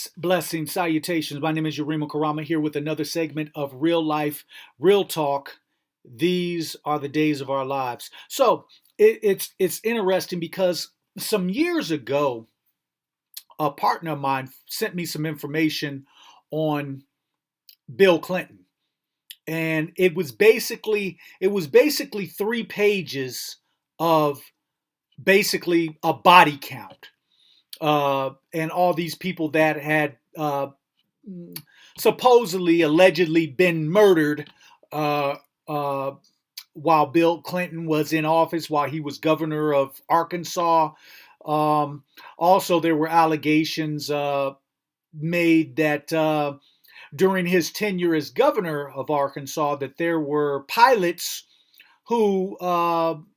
Peace, blessings, salutations. My name is Yurima Karama here with another segment of Real Life, Real Talk. These are the days of our lives. So it's interesting because some years ago, a partner of mine sent me some information on Bill Clinton, and it was basically 3 pages of basically a body count, and all these people that had supposedly, allegedly been murdered uh, uh, while Bill Clinton was in office, while he was governor of Arkansas. Um, Also, there were allegations made that during his tenure as governor of Arkansas, that there were pilots who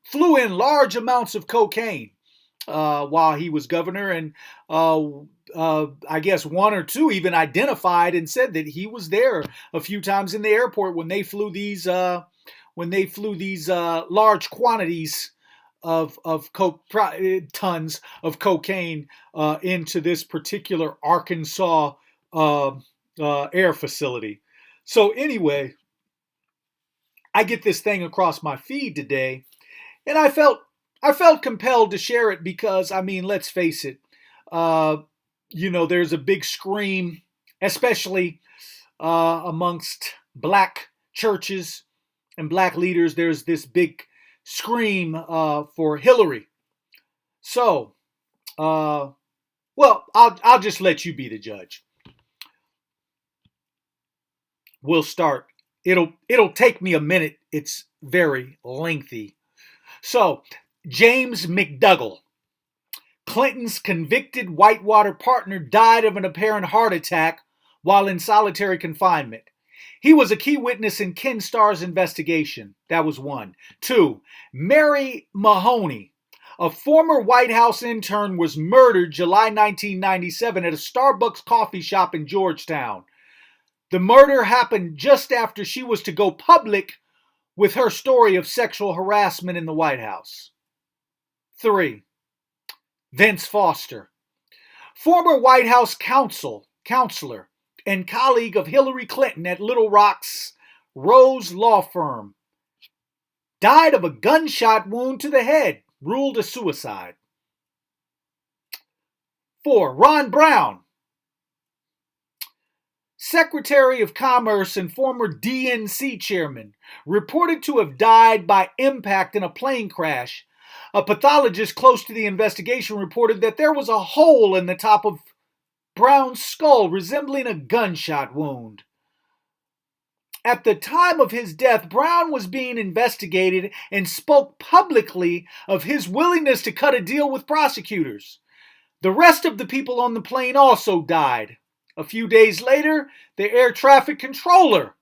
flew in large amounts of cocaine while he was governor, and I guess one or two even identified and said that he was there a few times in the airport when they flew these large quantities of tons of cocaine into this particular Arkansas air facility. So anyway, I get this thing across my feed today, and I felt compelled to share it because, I mean, let's face it, uh, there's a big scream, especially amongst black churches and black leaders. There's this big scream for Hillary. So, well, I'll just let you be the judge. We'll start. It'll take me a minute. It's very lengthy. So, James McDougal, Clinton's convicted Whitewater partner, died of an apparent heart attack while in solitary confinement. He was a key witness in Ken Starr's investigation. That was one. Two, Mary Mahoney, a former White House intern, was murdered July 1997 at a Starbucks coffee shop in Georgetown. The murder happened just after she was to go public with her story of sexual harassment in the White House. 3. Vince Foster, former White House counselor and colleague of Hillary Clinton at Little Rock's Rose Law Firm, died of a gunshot wound to the head, ruled a suicide. 4. Ron Brown, Secretary of Commerce and former DNC chairman, reported to have died by impact in a plane crash. A pathologist close to the investigation reported that there was a hole in the top of Brown's skull resembling a gunshot wound. At the time of his death, Brown was being investigated and spoke publicly of his willingness to cut a deal with prosecutors. The rest of the people on the plane also died. A few days later, the air traffic controller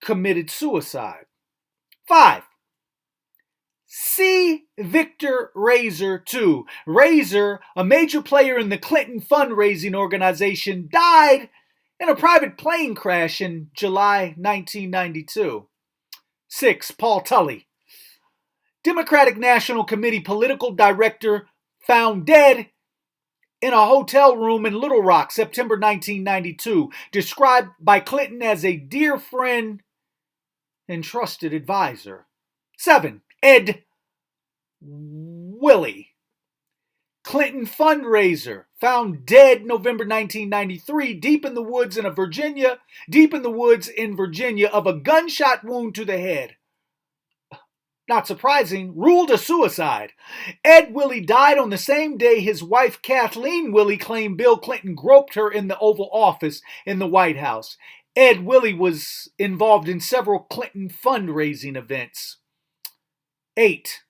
committed suicide. 5. C. Victor Raiser, II. Raiser, a major player in the Clinton fundraising organization, died in a private plane crash in July 1992. 6. Paul Tully, Democratic National Committee political director, found dead in a hotel room in Little Rock, September 1992, described by Clinton as a dear friend and trusted advisor. 7. Ed Willie, Clinton fundraiser, found dead November 1993, deep in the woods in Virginia of a gunshot wound to the head. Not surprising, ruled a suicide. Ed Willie died on the same day his wife Kathleen Willie claimed Bill Clinton groped her in the Oval Office in the White House. Ed Willie was involved in several Clinton fundraising events. 8.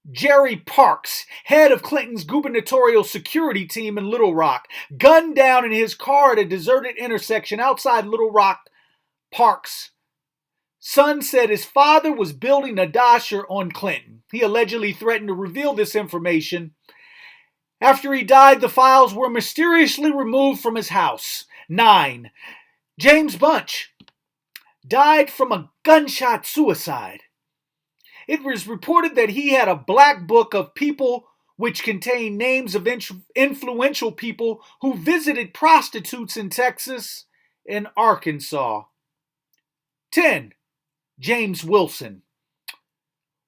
Jerry Parks, head of Clinton's gubernatorial security team in Little Rock, gunned down in his car at a deserted intersection outside Little Rock. Parks' son said his father was building a dosher on Clinton. He allegedly threatened to reveal this information. After he died, the files were mysteriously removed from his house. 9. James Bunch died from a gunshot suicide. It was reported that he had a black book of people which contained names of influential people who visited prostitutes in Texas and Arkansas. 10. James Wilson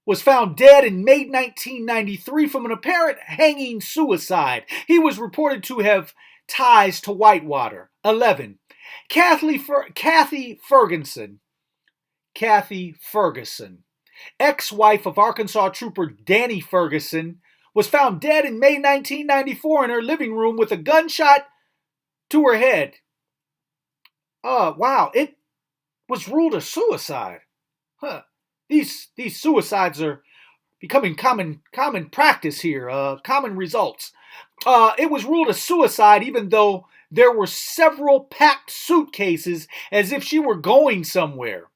was found dead in May 1993 from an apparent hanging suicide. He was reported to have ties to Whitewater. 11. Kathy Ferguson. Kathy Ferguson, ex-wife of Arkansas trooper Danny Ferguson, was found dead in May 1994 in her living room with a gunshot to her head. Wow, it was ruled a suicide. These suicides are becoming common practice here, common results. It was ruled a suicide even though there were several packed suitcases as if she were going somewhere.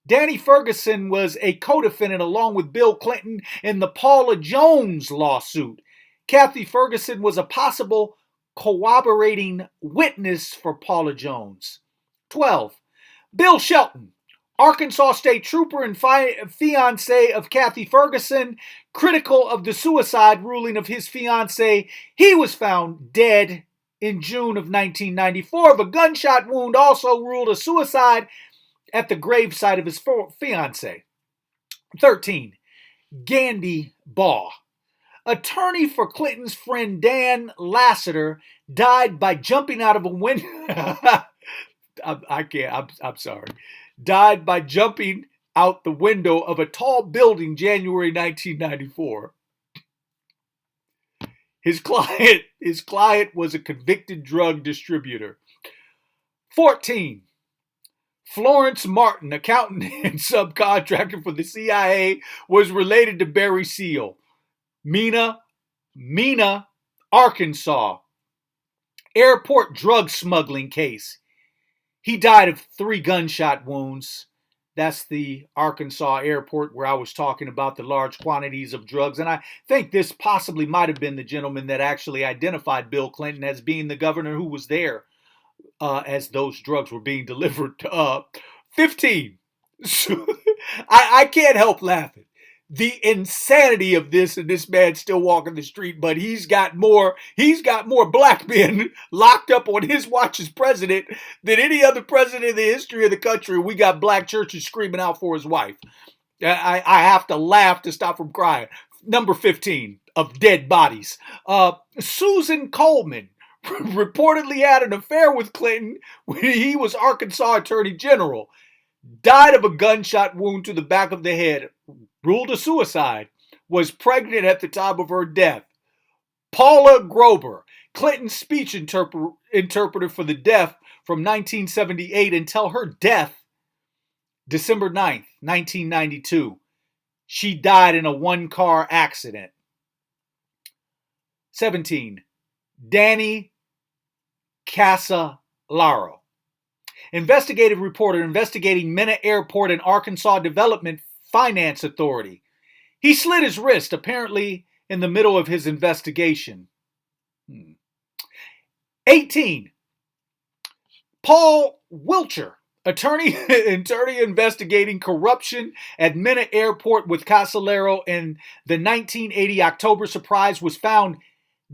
Danny Ferguson was a co-defendant along with Bill Clinton in the Paula Jones lawsuit. Kathy Ferguson was a possible corroborating witness for Paula Jones. 12. Bill Shelton, Arkansas State Trooper and fiancé of Kathy Ferguson, critical of the suicide ruling of his fiancée. He was found dead in June of 1994 of a gunshot wound, also ruled a suicide at the gravesite of his fiancée. 13. Gandy Baugh, attorney for Clinton's friend Dan Lassiter, died by jumping out of a window. I'm sorry. Died by jumping out the window of a tall building January 1994. His client was a convicted drug distributor. 14. Florence Martin, accountant and subcontractor for the CIA, was related to Barry Seal. Mena, Arkansas. Airport drug smuggling case. He died of 3 gunshot wounds. That's the Arkansas airport where I was talking about the large quantities of drugs. And I think this possibly might have been the gentleman that actually identified Bill Clinton as being the governor who was there as those drugs were being delivered. 15. I can't help laughing. The insanity of this, and this man still walking the street, but he's got more black men locked up on his watch as president than any other president in the history of the country. We got black churches screaming out for his wife. I have to laugh to stop from crying. Number 15 of dead bodies. Susan Coleman reportedly had an affair with Clinton when he was Arkansas Attorney General. Died of a gunshot wound to the back of the head. Ruled a suicide. Was pregnant at the time of her death. Paula Grober, Clinton's speech interpreter for the deaf from 1978 until her death, December 9th, 1992. She died in a one-car accident. 17. Danny Casolaro, investigative reporter investigating Mena Airport and Arkansas Development Finance Authority. He slit his wrist, apparently in the middle of his investigation. 18. Paul Wiltshire, attorney investigating corruption at Mena Airport with Casolaro in the 1980 October surprise, was found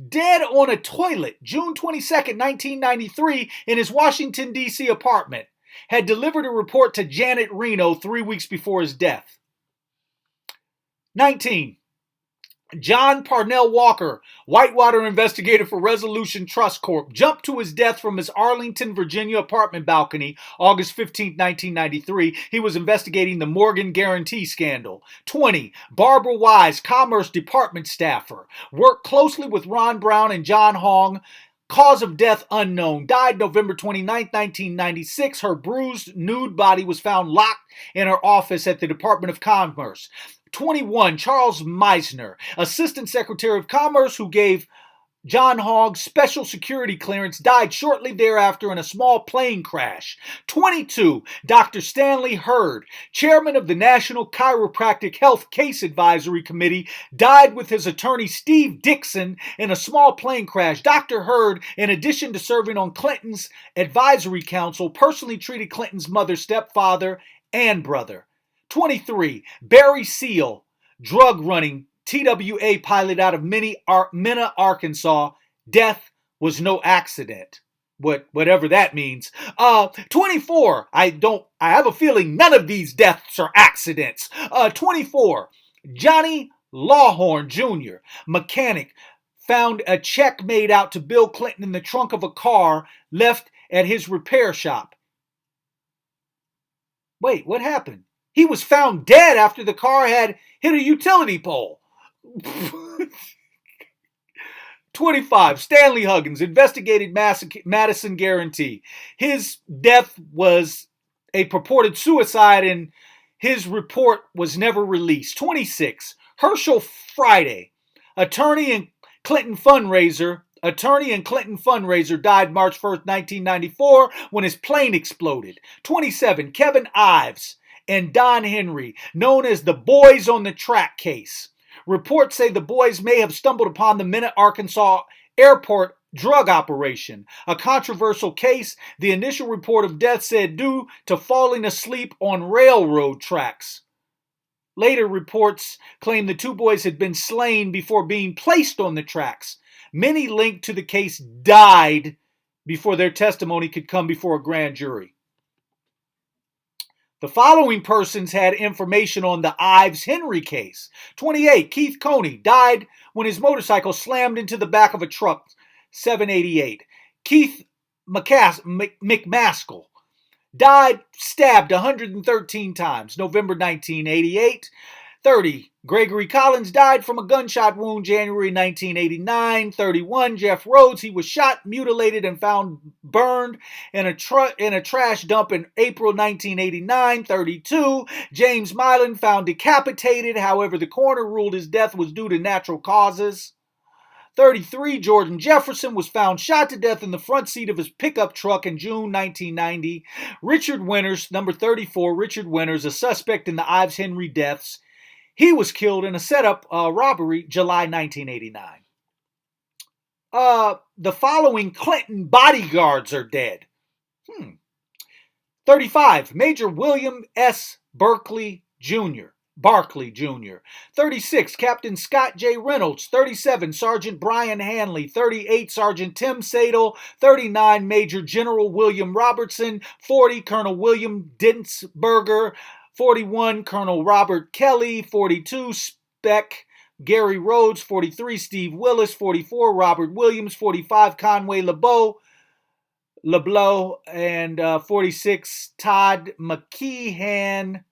dead on a toilet June 22nd, 1993 in his Washington, D.C. apartment. Had delivered a report to Janet Reno 3 weeks before his death. 19. John Parnell Walker, Whitewater investigator for Resolution Trust Corp., jumped to his death from his Arlington, Virginia apartment balcony August 15, 1993. He was investigating the Morgan Guarantee scandal. 20. Barbara Wise, Commerce Department staffer, worked closely with Ron Brown and John Hong. Cause of death unknown. Died November 29, 1996. Her bruised, nude body was found locked in her office at the Department of Commerce. 21. Charles Meisner, Assistant Secretary of Commerce who gave John Hogg special security clearance, died shortly thereafter in a small plane crash. 22. Dr. Stanley Hurd, Chairman of the National Chiropractic Health Case Advisory Committee, died with his attorney Steve Dixon in a small plane crash. Dr. Hurd, in addition to serving on Clinton's advisory council, personally treated Clinton's mother, stepfather, and brother. 23. Barry Seal, drug running TWA pilot out of Mena, Arkansas. Death was no accident. Whatever that means. 24. I have a feeling none of these deaths are accidents. 24. Johnny Lawhorn Jr., mechanic, found a check made out to Bill Clinton in the trunk of a car left at his repair shop. Wait, what happened? He was found dead after the car had hit a utility pole. 25. Stanley Huggins investigated Madison Guarantee. His death was a purported suicide and his report was never released. 26. Herschel Friday, attorney and Clinton fundraiser, died March 1st, 1994 when his plane exploded. 27. Kevin Ives and Don Henry, known as the Boys on the Track case. Reports say the boys may have stumbled upon the Mena, Arkansas airport drug operation. A controversial case, the initial report of death said due to falling asleep on railroad tracks. Later reports claim the two boys had been slain before being placed on the tracks. Many linked to the case died before their testimony could come before a grand jury. The following persons had information on the Ives-Henry case. 28. Keith Coney died when his motorcycle slammed into the back of a truck. 788. Keith McMaskill died stabbed 113 times. November 1988. 30. Gregory Collins died from a gunshot wound January 1989. 31. Jeff Rhodes, he was shot, mutilated, and found burned in a trash dump in April 1989. 32. James Milan found decapitated. However, the coroner ruled his death was due to natural causes. 33. Jordan Jefferson was found shot to death in the front seat of his pickup truck in June 1990. Richard Winters, number 34, Richard Winters, a suspect in the Ives-Henry deaths. He was killed in a setup robbery July 1989. The following Clinton bodyguards are dead. 35. Major William S. Barclay Jr. 36. Captain Scott J. Reynolds. 37. Sergeant Brian Hanley. 38. Sergeant Tim Sadel. 39. Major General William Robertson. 40. Colonel William Dinsberger. 41. Colonel Robert Kelly. 42. Spec Gary Rhodes. 43. Steve Willis. 44. Robert Williams. 45. Conway LeBlanc. And 46. Todd McKeehan.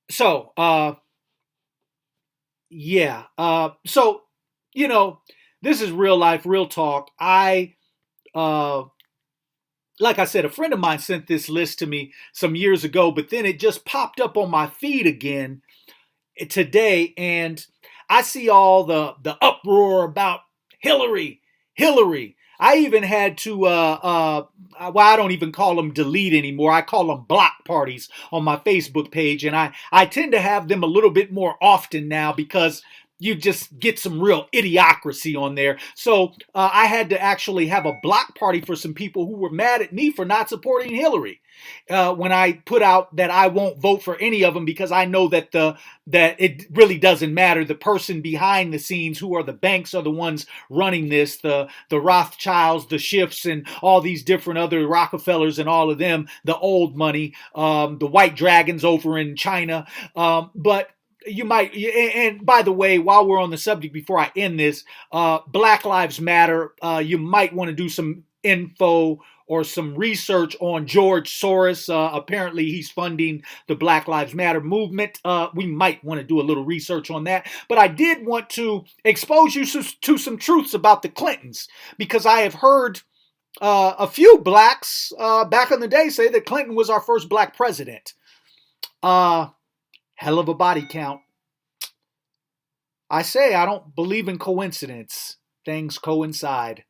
So, so, this is real life, real talk. Like I said, a friend of mine sent this list to me some years ago, but then it just popped up on my feed again today, and I see all the uproar about Hillary. I even had to, I don't even call them delete anymore. I call them block parties on my Facebook page, and I tend to have them a little bit more often now because you just get some real idiocracy on there. So I had to actually have a block party for some people who were mad at me for not supporting Hillary. When I put out that I won't vote for any of them because I know that that it really doesn't matter. The person behind the scenes, who are the banks, are the ones running this. The Rothschilds, the Schiffs, and all these different other Rockefellers and all of them. The old money, the white dragons over in China, but. You might, and by the way, while we're on the subject, before I end this, Black Lives Matter, you might want to do some info or some research on George Soros. Apparently, he's funding the Black Lives Matter movement. We might want to do a little research on that. But I did want to expose you to some truths about the Clintons, because I have heard a few blacks back in the day say that Clinton was our first black president. Hell of a body count. I say I don't believe in coincidence. Things coincide.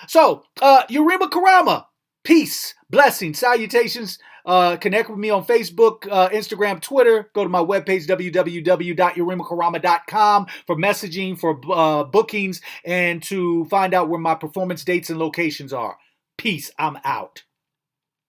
So, Yurima Karama. Peace, blessings, salutations. Connect with me on Facebook, Instagram, Twitter. Go to my webpage, www.yurimakarama.com, for messaging, for bookings, and to find out where my performance dates and locations are. Peace. I'm out.